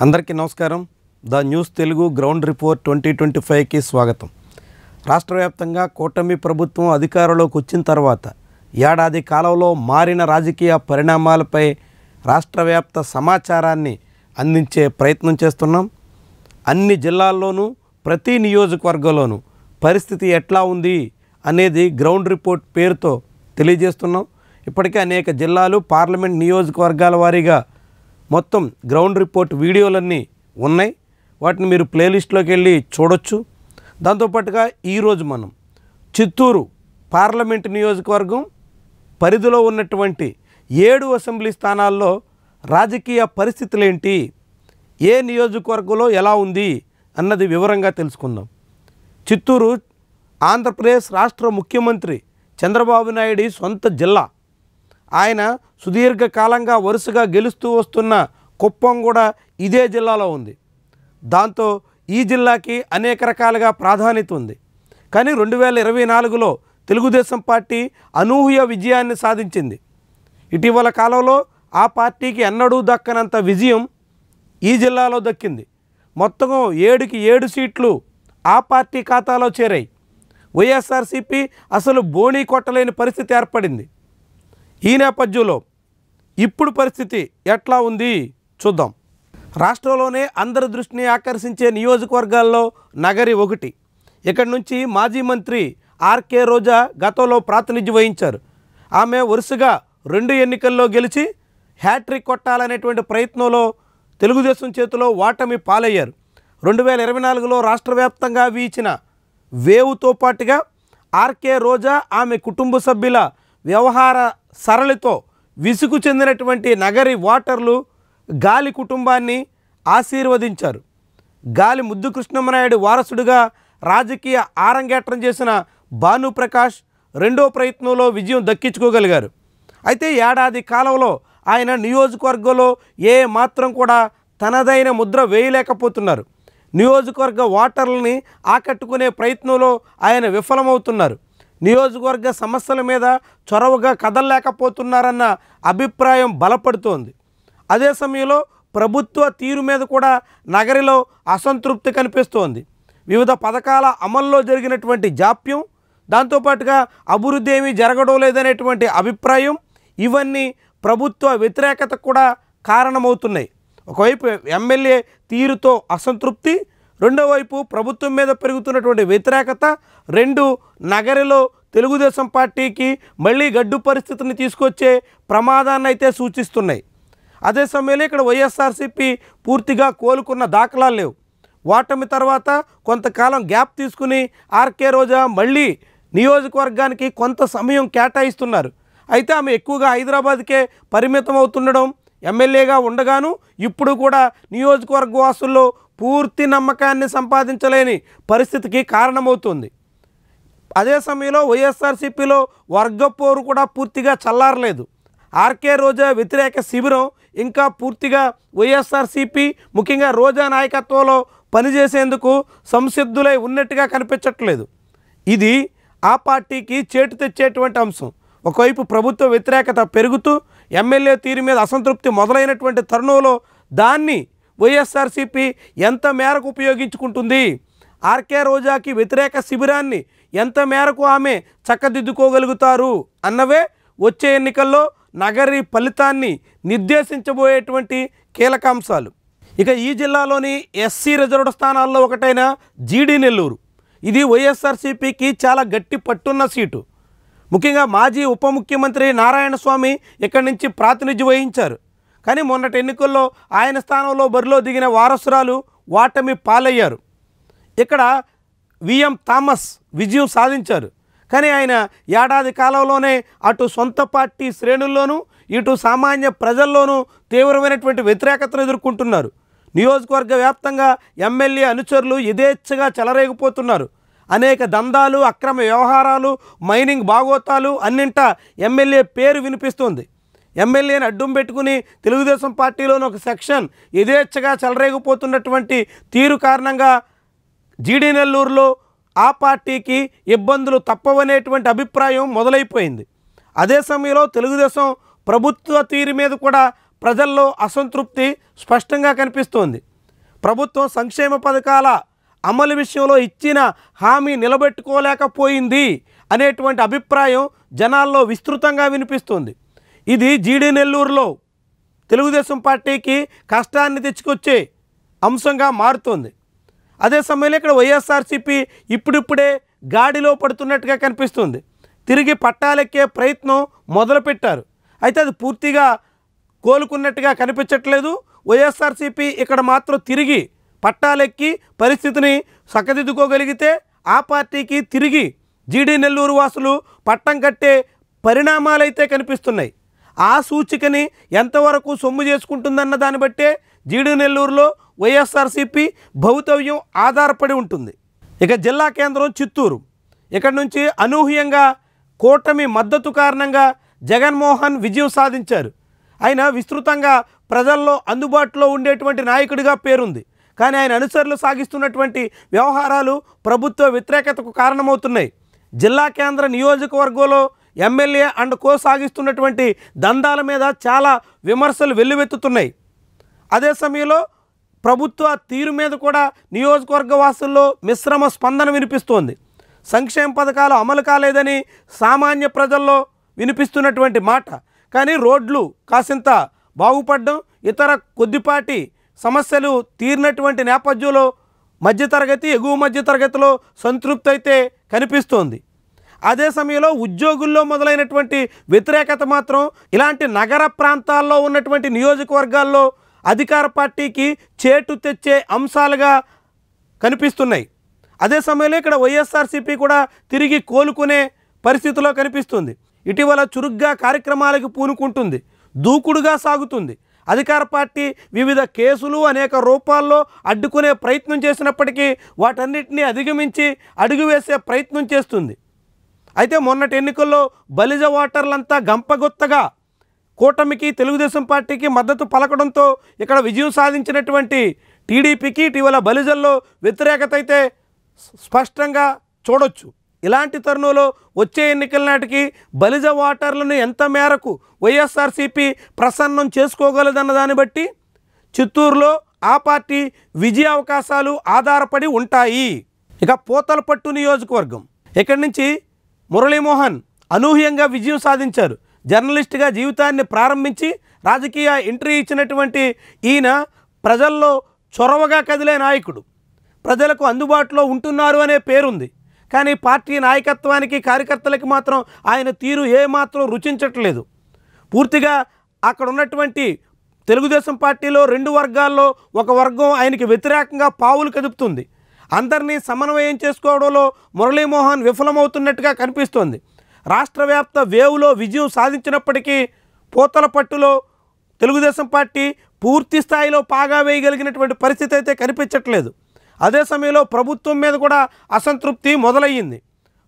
అందరికీ నమస్కారం. The news Telugu ground report 2025కి స్వాగతం. రాష్ట్ర వ్యాప్తంగా కూటమి ప్రభుత్వం అధికారంలోకి వచ్చిన తర్వాత ఏడాది కాలంలో మారిన రాజకీయ పరిణామాలపై రాష్ట్ర వ్యాప్త సమాచారాన్ని అందించే ప్రయత్నం చేస్తున్నాం. అన్ని జిల్లాల్లోనూ ప్రతి నియోజకవర్గంలోనూ పరిస్థితి ఎట్లా ఉంది అనేది గ్రౌండ్ రిపోర్ట్ పేరుతో తెలియజేస్తున్నాం. ఇప్పటికే అనేక జిల్లాలు పార్లమెంట్ నియోజకవర్గాల వారీగా మొత్తం గ్రౌండ్ రిపోర్ట్ వీడియోలన్నీ ఉన్నాయి. వాటిని మీరు ప్లేలిస్ట్లోకి వెళ్ళి చూడొచ్చు. దాంతోపాటుగా ఈరోజు మనం చిత్తూరు పార్లమెంట్ నియోజకవర్గం పరిధిలో ఉన్నటువంటి 7 అసెంబ్లీ స్థానాల్లో రాజకీయ పరిస్థితులు ఏంటి, ఏ నియోజకవర్గంలో ఎలా ఉంది అన్నది వివరంగా తెలుసుకుందాం. చిత్తూరు ఆంధ్రప్రదేశ్ రాష్ట్ర ముఖ్యమంత్రి చంద్రబాబు నాయుడు సొంత జిల్లా. ఆయన సుదీర్ఘకాలంగా వరుసగా గెలుస్తూ వస్తున్న కుప్పం కూడా ఇదే జిల్లాలో ఉంది. దాంతో ఈ జిల్లాకి అనేక రకాలుగా ప్రాధాన్యత ఉంది. కానీ 2024లో తెలుగుదేశం పార్టీ అనూహ్య విజయాన్ని సాధించింది. ఇటీవల కాలంలో ఆ పార్టీకి ఎన్నడూ దక్కనంత విజయం ఈ జిల్లాలో దక్కింది. మొత్తం 7కి 7 సీట్లు ఆ పార్టీ ఖాతాలో చేరాయి. వైఎస్ఆర్సీపీ అసలు బోణీ కొట్టలేని పరిస్థితి ఏర్పడింది. ఈ నేపథ్యంలో ఇప్పుడు పరిస్థితి ఎట్లా ఉంది చూద్దాం. రాష్ట్రంలోనే అందరి దృష్టిని ఆకర్షించే నియోజకవర్గాల్లో నగరి ఒకటి. ఇక్కడి నుంచి మాజీ మంత్రి ఆర్కే రోజా గతంలో ప్రాతినిధ్యం వహించారు. ఆమె వరుసగా 2 ఎన్నికల్లో గెలిచి హ్యాట్రిక్ కొట్టాలనేటువంటి ప్రయత్నంలో తెలుగుదేశం చేతిలో ఓటమి పాలయ్యారు. 2024లో రాష్ట్ర వ్యాప్తంగా వీచిన వేవుతో పాటుగా ఆర్కే రోజా ఆమె కుటుంబ సభ్యుల వ్యవహార సరళితో విసుగు చెందినటువంటి నగరి ఓటర్లు గాలి కుటుంబాన్ని ఆశీర్వదించారు. గాలి ముద్దు కృష్ణమనాయుడు వారసుడిగా రాజకీయ ఆరంగేట్రం చేసిన భానుప్రకాష్ రెండో ప్రయత్నంలో విజయం దక్కించుకోగలిగారు. అయితే ఏడాది కాలంలో ఆయన నియోజకవర్గంలో ఏ మాత్రం కూడా తనదైన ముద్ర వేయలేకపోతున్నారు. నియోజకవర్గ ఓటర్లని ఆకట్టుకునే ప్రయత్నంలో ఆయన విఫలమవుతున్నారు. నియోజకవర్గ సమస్యల మీద చొరవగా కదలలేకపోతున్నారన్న అభిప్రాయం బలపడుతోంది. అదే సమయంలో ప్రభుత్వ తీరు మీద కూడా నగరిలో అసంతృప్తి కనిపిస్తోంది. వివిధ పథకాల అమల్లో జరిగినటువంటి జాప్యం, దాంతోపాటుగా అభివృద్ధి ఏమీ జరగడం లేదనేటువంటి అభిప్రాయం, ఇవన్నీ ప్రభుత్వ వ్యతిరేకతకు కూడా కారణమవుతున్నాయి. ఒకవైపు ఎమ్మెల్యే తీరుతో అసంతృప్తి, రెండో వైపు ప్రభుత్వం మీద పెరుగుతున్నటువంటి వ్యతిరేకత, రెండు నగరిలో తెలుగుదేశం పార్టీకి మళ్ళీ గడ్డు పరిస్థితిని తీసుకొచ్చే ప్రమాదాన్ని అయితే సూచిస్తున్నాయి. అదే సమయంలో ఇక్కడ వైఎస్ఆర్సీపీ పూర్తిగా కోలుకున్న దాఖలాలు లేవు. ఓటమి తర్వాత కొంతకాలం గ్యాప్ తీసుకుని ఆర్కే రోజా మళ్ళీ నియోజకవర్గానికి కొంత సమయం కేటాయిస్తున్నారు. అయితే ఆమె ఎక్కువగా హైదరాబాద్కే పరిమితం అవుతుండడం, ఎమ్మెల్యేగా ఉండగాను ఇప్పుడు కూడా నియోజకవర్గ వాసుల్లో పూర్తి నమ్మకాన్ని సంపాదించలేని పరిస్థితికి కారణమవుతుంది. అదే సమయంలో వైఎస్ఆర్సీపీలో వర్గపోరు కూడా పూర్తిగా చల్లారలేదు. ఆర్కే రోజా వ్యతిరేక శిబిరం ఇంకా పూర్తిగా వైఎస్ఆర్సీపీ ముఖ్యంగా రోజా నాయకత్వంలో పనిచేసేందుకు సంసిద్ధులై ఉన్నట్టుగా కనిపించట్లేదు. ఇది ఆ పార్టీకి చేటు తెచ్చేటువంటి అంశం. ఒకవైపు ప్రభుత్వ వ్యతిరేకత పెరుగుతూ ఎమ్మెల్యే తీరు మీద అసంతృప్తి మొదలైనటువంటి తరుణంలో దాన్ని వైఎస్ఆర్సీపీ ఎంత మేరకు ఉపయోగించుకుంటుంది, ఆర్కే రోజాకి వ్యతిరేక శిబిరాన్ని ఎంత మేరకు ఆమె చక్కదిద్దుకోగలుగుతారు అన్నవే వచ్చే ఎన్నికల్లో నగరి ఫలితాన్ని నిర్దేశించబోయేటువంటి కీలకాంశాలు. ఇక ఈ జిల్లాలోని ఎస్సీ రిజర్వ్డ్ స్థానాల్లో ఒకటైన జీడి నెల్లూరు, ఇది వైఎస్ఆర్సీపీకి చాలా గట్టి పట్టున్న సీటు. ముఖ్యంగా మాజీ ఉప ముఖ్యమంత్రి నారాయణస్వామి ఇక్కడి నుంచి ప్రాతినిధ్యం వహించారు. కానీ మొన్నటి ఎన్నికల్లో ఆయన స్థానంలో బరిలో దిగిన వారసురాలు ఓటమి పాలయ్యారు. ఇక్కడ విఎం థామస్ విజయం సాధించారు. కానీ ఆయన ఏడాది కాలంలోనే అటు సొంత పార్టీ శ్రేణుల్లోనూ ఇటు సామాన్య ప్రజల్లోనూ తీవ్రమైనటువంటి వ్యతిరేకతను ఎదుర్కొంటున్నారు. నియోజకవర్గ వ్యాప్తంగా ఎమ్మెల్యే అనుచరులు యథేచ్ఛగా చెలరేగిపోతున్నారు. అనేక దందాలు, అక్రమ వ్యవహారాలు, మైనింగ్ బాగోతాలు అన్నింటా ఎమ్మెల్యే పేరు వినిపిస్తుంది. ఎమ్మెల్యేని అడ్డం పెట్టుకుని తెలుగుదేశం పార్టీలోని ఒక సెక్షన్ యథేచ్ఛగా చెలరేగిపోతున్నటువంటి తీరు కారణంగా జీడి నెల్లూరులో ఆ పార్టీకి ఇబ్బందులు తప్పవనేటువంటి అభిప్రాయం మొదలైపోయింది. అదే సమయంలో తెలుగుదేశం ప్రభుత్వ తీరు మీద కూడా ప్రజల్లో అసంతృప్తి స్పష్టంగా కనిపిస్తోంది. ప్రభుత్వం సంక్షేమ పథకాల అమలు విషయంలో ఇచ్చిన హామీ నిలబెట్టుకోలేకపోయింది అనేటువంటి అభిప్రాయం జనాల్లో విస్తృతంగా వినిపిస్తుంది. ఇది జీడీ నెల్లూరులో తెలుగుదేశం పార్టీకి కష్టాన్ని తెచ్చుకొచ్చే అంశంగా మారుతోంది. అదే సమయంలో ఇక్కడ వైఎస్ఆర్సీపీ ఇప్పుడిప్పుడే గాడిలో పడుతున్నట్టుగా కనిపిస్తుంది. తిరిగి పట్టాలెక్కే ప్రయత్నం మొదలుపెట్టారు. అయితే అది పూర్తిగా కోలుకున్నట్టుగా కనిపించట్లేదు. వైఎస్ఆర్సీపీ ఇక్కడ మాత్రం తిరిగి పట్టాలెక్కి పరిస్థితిని చక్కదిద్దుకోగలిగితే ఆ పార్టీకి తిరిగి జీడీ నెల్లూరు వాసులు పట్టం కట్టే పరిణామాలైతే కనిపిస్తున్నాయి. ఆ సూచికని ఎంతవరకు సొమ్ము చేసుకుంటుందన్న దాన్ని బట్టే జీడీ నెల్లూరులో వైఎస్ఆర్సీపీ భవితవ్యం ఆధారపడి ఉంటుంది. ఇక జిల్లా కేంద్రం చిత్తూరు. ఇక్కడ నుంచి అనూహ్యంగా కూటమి మద్దతు కారణంగా జగన్మోహన్ విజయం సాధించారు. ఆయన విస్తృతంగా ప్రజల్లో అందుబాటులో ఉండేటువంటి నాయకుడిగా పేరుంది. కానీ ఆయన అనుచరులు సాగిస్తున్నటువంటి వ్యవహారాలు ప్రభుత్వ వ్యతిరేకతకు కారణమవుతున్నాయి. జిల్లా కేంద్ర నియోజకవర్గంలో ఎమ్మెల్యే అండ్ కో సాగిస్తున్నటువంటి దందాల మీద చాలా విమర్శలు వెల్లువెత్తుతున్నాయి. అదే సమయంలో ప్రభుత్వ తీరు మీద కూడా నియోజకవర్గ వాసుల్లో మిశ్రమ స్పందన వినిపిస్తోంది. సంక్షేమ పథకాలు అమలు కాలేదని సామాన్య ప్రజల్లో వినిపిస్తున్నటువంటి మాట. కానీ రోడ్లు కాసింత బాగుపడడం, ఇతర కొద్దిపాటి సమస్యలు తీరినటువంటి నేపథ్యంలో మధ్యతరగతి, ఎగువ మధ్యతరగతిలో సంతృప్తి అయితే కనిపిస్తోంది. అదే సమయంలో ఉద్యోగుల్లో మొదలైనటువంటి వ్యతిరేకత మాత్రం ఇలాంటి నగర ప్రాంతాల్లో ఉన్నటువంటి నియోజకవర్గాల్లో అధికార పార్టీకి చేటు తెచ్చే అంశాలుగా కనిపిస్తున్నాయి. అదే సమయంలో ఇక్కడ వైఎస్ఆర్సీపీ కూడా తిరిగి కోలుకునే పరిస్థితిలో కనిపిస్తుంది. ఇటీవల చురుగ్గా కార్యక్రమాలకు పూనుకుంటుంది, దూకుడుగా సాగుతుంది. అధికార పార్టీ వివిధ కేసులు అనేక రూపాల్లో అడ్డుకునే ప్రయత్నం చేసినప్పటికీ వాటన్నిటినీ అధిగమించి అడుగు వేసే ప్రయత్నం చేస్తుంది. అయితే మొన్నటి ఎన్నికల్లో బలిజ ఓటర్లంతా గంపగొత్తగా కూటమికి, తెలుగుదేశం పార్టీకి మద్దతు పలకడంతో ఇక్కడ విజయం సాధించినటువంటి టీడీపీకి ఇటీవల బలిజల్లో వ్యతిరేకత అయితే స్పష్టంగా చూడొచ్చు. ఇలాంటి తరుణంలో వచ్చే ఎన్నికల నాటికి బలిజ ఓటర్లను ఎంత మేరకు వైఎస్ఆర్సీపీ ప్రసన్నం చేసుకోగలదన్న దాన్ని బట్టి చిత్తూరులో ఆ పార్టీ విజయ అవకాశాలు ఆధారపడి ఉంటాయి. ఇక పూతలపట్టు నియోజకవర్గం. ఇక్కడి నుంచి మురళీమోహన్ అనూహ్యంగా విజయం సాధించారు. జర్నలిస్ట్గా జీవితాన్ని ప్రారంభించి రాజకీయ ఎంట్రీ ఇచ్చినటువంటి ఈయన ప్రజల్లో చొరవగా కదిలే నాయకుడు. ప్రజలకు అందుబాటులో ఉంటున్నారు అనే పేరుంది. కానీ పార్టీ నాయకత్వానికి, కార్యకర్తలకి మాత్రం ఆయన తీరు ఏమాత్రం రుచించట్లేదు. పూర్తిగా అక్కడ ఉన్నటువంటి తెలుగుదేశం పార్టీలో రెండు వర్గాల్లో ఒక వర్గం ఆయనకి వ్యతిరేకంగా పావులు కదుపుతుంది. అందరినీ సమన్వయం చేసుకోవడంలో మురళీమోహన్ విఫలమవుతున్నట్టుగా కనిపిస్తోంది. రాష్ట్ర వ్యాప్త వేవ్లో విజయం సాధించినప్పటికీ పూతలపట్టులో తెలుగుదేశం పార్టీ పూర్తి స్థాయిలో పాగా వేయగలిగినటువంటి పరిస్థితి అయితే కనిపించట్లేదు. అదే సమయంలో ప్రభుత్వం మీద కూడా అసంతృప్తి మొదలయ్యింది.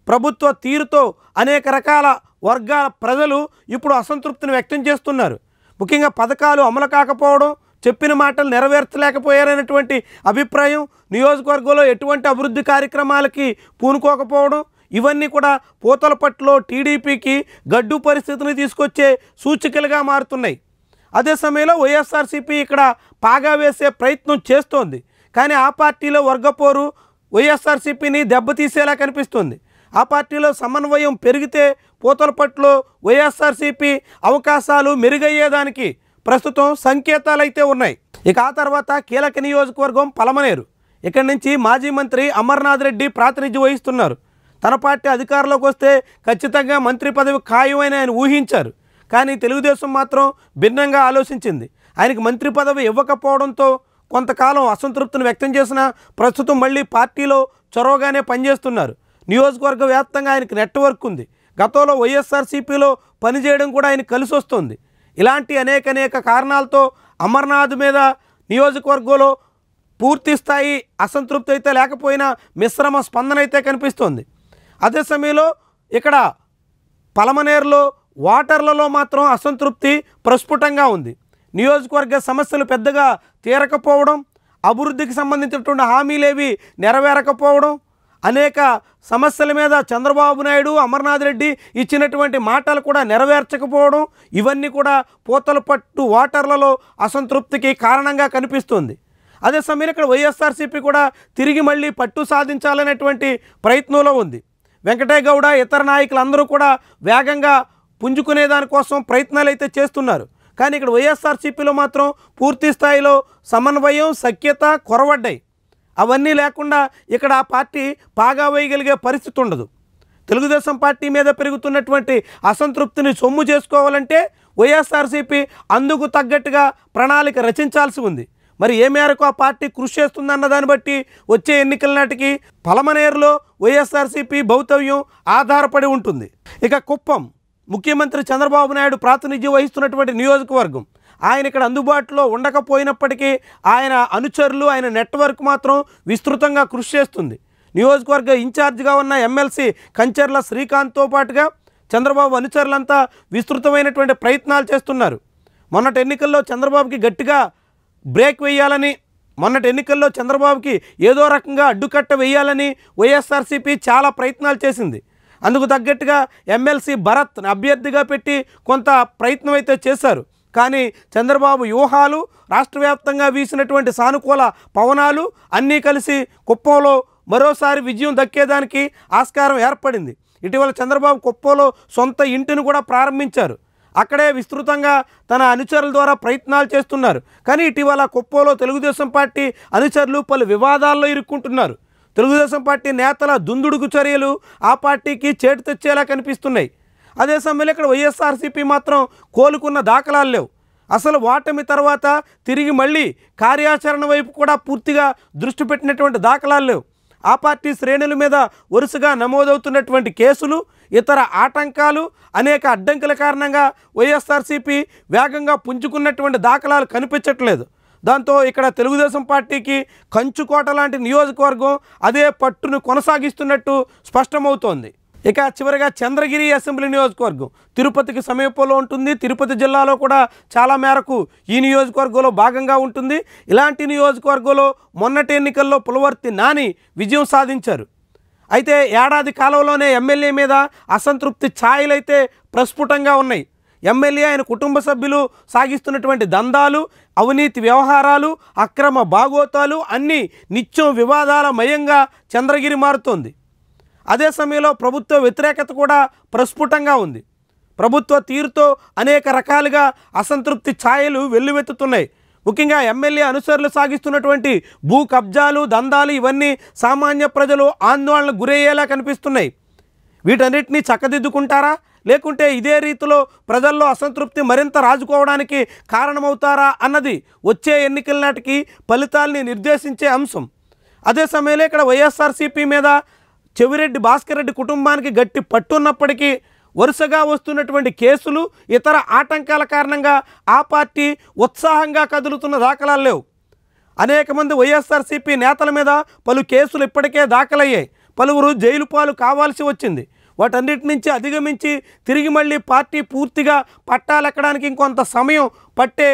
ప్రభుత్వ తీరుతో అనేక రకాల వర్గాల ప్రజలు ఇప్పుడు అసంతృప్తిని వ్యక్తం చేస్తున్నారు. ముఖ్యంగా పథకాలు అమలు కాకపోవడం, చెప్పిన మాటలు నెరవేర్చలేకపోయారనేటువంటి అభిప్రాయం, నియోజకవర్గంలో ఎటువంటి అభివృద్ధి కార్యక్రమాలకి పూనుకోకపోవడం, ఇవన్నీ కూడా పూతలపట్టులో టీడీపీకి గడ్డు పరిస్థితిని తీసుకొచ్చే సూచికలుగా మారుతున్నాయి. అదే సమయంలో వైఎస్ఆర్సీపీ ఇక్కడ పాగా వేసే ప్రయత్నం చేస్తోంది. కానీ ఆ పార్టీలో వర్గపోరు వైఎస్ఆర్సీపీని దెబ్బతీసేలా కనిపిస్తుంది. ఆ పార్టీలో సమన్వయం పెరిగితే పూతలపట్టులో వైఎస్ఆర్సీపీ అవకాశాలు మెరుగయ్యేదానికి ప్రస్తుతం సంకేతాలు అయితే ఉన్నాయి. ఇక ఆ తర్వాత కీలక నియోజకవర్గం పలమనేరు. ఇక్కడి నుంచి మాజీ మంత్రి అమర్నాథ్ రెడ్డి ప్రాతినిధ్యం వహిస్తున్నారు. తన పార్టీ అధికారంలోకి వస్తే ఖచ్చితంగా మంత్రి పదవి ఖాయమని ఆయన ఊహించారు. కానీ తెలుగుదేశం మాత్రం భిన్నంగా ఆలోచించింది. ఆయనకు మంత్రి పదవి ఇవ్వకపోవడంతో కొంతకాలం అసంతృప్తిని వ్యక్తం చేసిన ప్రస్తుతం మళ్ళీ పార్టీలో చొరవగానే పనిచేస్తున్నారు. నియోజకవర్గ వ్యాప్తంగా ఆయనకు నెట్వర్క్ ఉంది. గతంలో వైఎస్ఆర్సీపీలో పనిచేయడం కూడా ఆయన కలిసి వస్తుంది. ఇలాంటి అనేక కారణాలతో అమర్నాథ్ మీద నియోజకవర్గంలో పూర్తి స్థాయి అసంతృప్తి అయితే లేకపోయినా మిశ్రమ స్పందన అయితే కనిపిస్తోంది. అదే సమయంలో ఇక్కడ పలమనేరులో ఓటర్లలో మాత్రం అసంతృప్తి ప్రస్ఫుటంగా ఉంది. నియోజకవర్గ సమస్యలు పెద్దగా తీరకపోవడం, అభివృద్ధికి సంబంధించినటువంటి హామీలేవి నెరవేరకపోవడం, అనేక సమస్యల మీద చంద్రబాబు నాయుడు, అమర్నాథ్ రెడ్డి ఇచ్చినటువంటి మాటలు కూడా నెరవేర్చకపోవడం, ఇవన్నీ కూడా పూతలపట్టు ఓటర్లలో అసంతృప్తికి కారణంగా కనిపిస్తుంది. అదే సమయంలో ఇక్కడ వైఎస్ఆర్సీపీ కూడా తిరిగి మళ్ళీ పట్టు సాధించాలనేటువంటి ప్రయత్నంలో ఉంది. వెంకటయ్య గౌడ ఇతర నాయకులందరూ కూడా వేగంగా పుంజుకునే దానికోసం ప్రయత్నాలు అయితే చేస్తున్నారు. కానీ ఇక్కడ వైఎస్ఆర్సీపీలో మాత్రం పూర్తి స్థాయిలో సమన్వయం, సఖ్యత కొరవడ్డాయి. అవన్నీ లేకుండా ఇక్కడ ఆ పార్టీ పాగా వేయగలిగే పరిస్థితి ఉండదు. తెలుగుదేశం పార్టీ మీద పెరుగుతున్నటువంటి అసంతృప్తిని సొమ్ము చేసుకోవాలంటే వైఎస్ఆర్సీపీ అందుకు తగ్గట్టుగా ప్రణాళిక రచించాల్సి ఉంది. మరి ఏ మేరకు ఆ పార్టీ కృషి చేస్తుందన్న దాన్ని బట్టి వచ్చే ఎన్నికల నాటికి పలమనేరులో వైఎస్ఆర్సీపీ భౌతవ్యం ఆధారపడి ఉంటుంది. ఇక కుప్పం ముఖ్యమంత్రి చంద్రబాబు నాయుడు ప్రాతినిధ్యం వహిస్తున్నటువంటి నియోజకవర్గం. ఆయన ఇక్కడ అందుబాటులో ఉండకపోయినప్పటికీ ఆయన అనుచరులు, ఆయన నెట్వర్క్ మాత్రం విస్తృతంగా కృషి చేస్తుంది. నియోజకవర్గ ఇన్ఛార్జిగా ఉన్న ఎమ్మెల్సీ కంచర్ల శ్రీకాంత్తో పాటుగా చంద్రబాబు అనుచరులంతా విస్తృతమైనటువంటి ప్రయత్నాలు చేస్తున్నారు. మొన్నటి ఎన్నికల్లో చంద్రబాబుకి గట్టిగా బ్రేక్ వేయాలని, మొన్నటి ఎన్నికల్లో చంద్రబాబుకి ఏదో రకంగా అడ్డుకట్ట వేయాలని వైఎస్ఆర్సీపీ చాలా ప్రయత్నాలు చేసింది. అందుకు తగ్గట్టుగా ఎమ్మెల్సీ భరత్ అభ్యర్థిగా పెట్టి కొంత ప్రయత్నం అయితే చేశారు. కానీ చంద్రబాబు వ్యూహాలు, రాష్ట్ర వ్యాప్తంగా వీసినటువంటి సానుకూల పవనాలు అన్నీ కలిసి కుప్పంలో మరోసారి విజయం దక్కేదానికి ఆస్కారం ఏర్పడింది. ఇటీవల చంద్రబాబు కుప్పంలో సొంత ఇంటిని కూడా ప్రారంభించారు. అక్కడే విస్తృతంగా తన అనుచరుల ద్వారా ప్రయత్నాలు చేస్తున్నారు. కానీ ఇటీవల కుప్పంలో తెలుగుదేశం పార్టీ అనుచరులు పలు వివాదాల్లో ఇరుక్కుంటున్నారు. తెలుగుదేశం పార్టీ నేతల దుందుడుకు చర్యలు ఆ పార్టీకి చేటు తెచ్చేలా కనిపిస్తున్నాయి. అదే సమయంలో ఇక్కడ వైఎస్ఆర్సీపీ మాత్రం కోలుకున్న దాఖలాలు లేవు. అసలు ఓటమి తర్వాత తిరిగి మళ్ళీ కార్యాచరణ వైపు కూడా పూర్తిగా దృష్టి పెట్టినటువంటి దాఖలాలు లేవు. ఆ పార్టీ శ్రేణుల మీద వరుసగా నమోదవుతున్నటువంటి కేసులు, ఇతర ఆటంకాలు, అనేక అడ్డంకుల కారణంగా వైఎస్ఆర్సీపీ వేగంగా పుంజుకున్నటువంటి దాఖలాలు కనిపించట్లేదు. దాంతో ఇక్కడ తెలుగుదేశం పార్టీకి కంచుకోట లాంటి నియోజకవర్గం అదే పట్టును కొనసాగిస్తున్నట్టు స్పష్టమవుతోంది. ఇక చివరిగా చంద్రగిరి అసెంబ్లీ నియోజకవర్గం తిరుపతికి సమీపంలో ఉంటుంది. తిరుపతి జిల్లాలో కూడా చాలా మేరకు ఈ నియోజకవర్గంలో భాగంగా ఉంటుంది. ఇలాంటి నియోజకవర్గంలో మొన్నటి ఎన్నికల్లో పులవర్తి నాని విజయం సాధించారు. అయితే ఏడాది కాలంలోనే ఎమ్మెల్యే మీద అసంతృప్తి ఛాయలైతే ప్రస్ఫుటంగా ఉన్నాయి. ఎమ్మెల్యే, ఆయన కుటుంబ సభ్యులు సాగిస్తున్నటువంటి దందాలు, అవినీతి వ్యవహారాలు, అక్రమ బాగోతాలు అన్నీ నిత్యం వివాదాల మయంగా చంద్రగిరి మారుతోంది. అదే సమయంలో ప్రభుత్వ వ్యతిరేకత కూడా ప్రస్ఫుటంగా ఉంది. ప్రభుత్వ తీరుతో అనేక రకాలుగా అసంతృప్తి ఛాయలు వెల్లువెత్తుతున్నాయి. ముఖ్యంగా ఎమ్మెల్యే అనుచరులు సాగిస్తున్నటువంటి భూ కబ్జాలు, దందాలు ఇవన్నీ సామాన్య ప్రజలు ఆందోళనకు గురయ్యేలా కనిపిస్తున్నాయి. వీటన్నిటినీ చక్కదిద్దుకుంటారా, లేకుంటే ఇదే రీతిలో ప్రజల్లో అసంతృప్తి మరింత రాజుకోవడానికి కారణమవుతారా అన్నది వచ్చే ఎన్నికల నాటికి ఫలితాల్ని నిర్దేశించే అంశం. అదే సమయంలో ఇక్కడ వైఎస్ఆర్సీపీ మీద చెవిరెడ్డి భాస్కర్ రెడ్డి కుటుంబానికి గట్టి పట్టున్నప్పటికీ వరుసగా వస్తున్నటువంటి కేసులు, ఇతర ఆటంకాల కారణంగా ఆ పార్టీ ఉత్సాహంగా కదులుతున్న దాఖలాలు లేవు. అనేక మంది వైఎస్ఆర్సీపీ నేతల మీద పలు కేసులు ఇప్పటికే దాఖలయ్యాయి. పలువురు జైలు పాలు కావాల్సి వచ్చింది. వాటన్నిటి నుంచి అధిగమించి తిరిగి మళ్ళీ పార్టీ పూర్తిగా పట్టాలెక్కడానికి ఇంకొంత సమయం పట్టే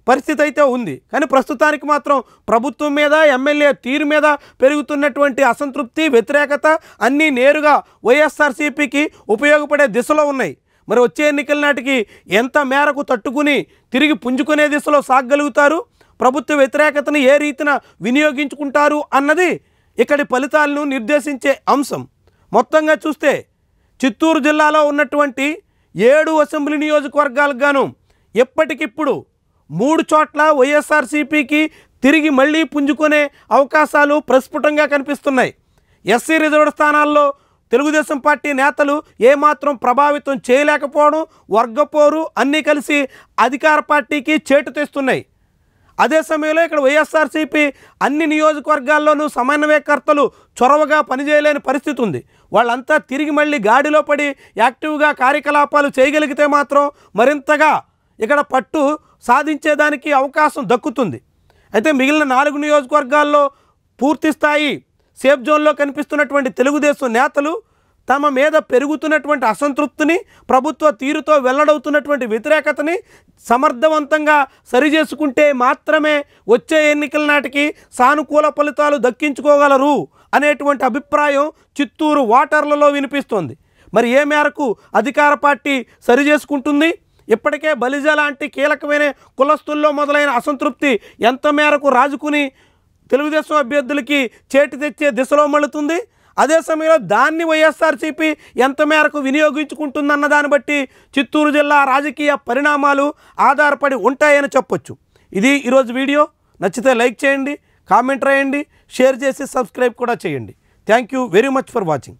పరిస్థితి అయితే ఉంది. కానీ ప్రస్తుతానికి మాత్రం ప్రభుత్వం మీద, ఎమ్మెల్యే తీరు మీద పెరుగుతున్నటువంటి అసంతృప్తి, వ్యతిరేకత అన్నీ నేరుగా వైఎస్ఆర్సీపీకి ఉపయోగపడే దిశలో ఉన్నాయి. మరి వచ్చే ఎన్నికల నాటికి ఎంత మేరకు తట్టుకుని తిరిగి పుంజుకునే దిశలో సాగగలుగుతారు, ప్రభుత్వ వ్యతిరేకతను ఏ రీతిన వినియోగించుకుంటారు అన్నది ఇక్కడి ఫలితాలను నిర్దేశించే అంశం. మొత్తంగా చూస్తే చిత్తూరు జిల్లాలో ఉన్నటువంటి 7 అసెంబ్లీ నియోజకవర్గాలకు గాను ఎప్పటికిప్పుడు 3 చోట్ల వైఎస్ఆర్సీపీకి తిరిగి మళ్ళీ పుంజుకునే అవకాశాలు ప్రస్ఫుటంగా కనిపిస్తున్నాయి. ఎస్సీ రిజర్వ్డ్ స్థానాల్లో తెలుగుదేశం పార్టీ నేతలు ఏమాత్రం ప్రభావితం చేయలేకపోవడం, వర్గపోరు అన్నీ కలిసి అధికార పార్టీకి చేటు తెస్తున్నాయి. అదే సమయంలో ఇక్కడ వైఎస్ఆర్సీపీ అన్ని నియోజకవర్గాల్లోనూ సమన్వయకర్తలు చొరవగా పనిచేయలేని పరిస్థితి ఉంది. వాళ్ళంతా తిరిగి మళ్ళీ గాడిలో పడి యాక్టివ్గా కార్యకలాపాలు చేయగలిగితే మాత్రం మరింతగా ఇక్కడ పట్టు సాధించేదానికి అవకాశం దక్కుతుంది. అయితే మిగిలిన 4 నియోజకవర్గాల్లో పూర్తి స్థాయి సేఫ్ జోన్లో కనిపిస్తున్నటువంటి తెలుగుదేశం నేతలు తమ మీద పెరుగుతున్నటువంటి అసంతృప్తిని, ప్రభుత్వ తీరుతో వెల్లడవుతున్నటువంటి వ్యతిరేకతని సమర్థవంతంగా సరిచేసుకుంటే మాత్రమే వచ్చే ఎన్నికల నాటికి సానుకూల ఫలితాలు దక్కించుకోగలరు అనేటువంటి అభిప్రాయం చిత్తూరు ఓటర్లలో వినిపిస్తోంది. మరి ఏ మేరకు అధికార పార్టీ సరిచేసుకుంటుంది? ఇప్పటికే బలిజ లాంటి కీలకమైన కులస్తుల్లో మొదలైన అసంతృప్తి ఎంత మేరకు రాజుకుని తెలుగుదేశం అభ్యర్థులకి చేటు తెచ్చే దిశలో మళ్ళుతుంది? అదే సమయంలో దాన్ని వైఎస్ఆర్సీపీ ఎంత మేరకు వినియోగించుకుంటుందన్న దాన్ని బట్టి చిత్తూరు జిల్లా రాజకీయ పరిణామాలు ఆధారపడి ఉంటాయని చెప్పొచ్చు. ఇది ఈరోజు వీడియో. నచ్చితే లైక్ చేయండి, కామెంట్ రాయండి, షేర్ చేసి సబ్స్క్రైబ్ కూడా చేయండి. Thank you very much for watching.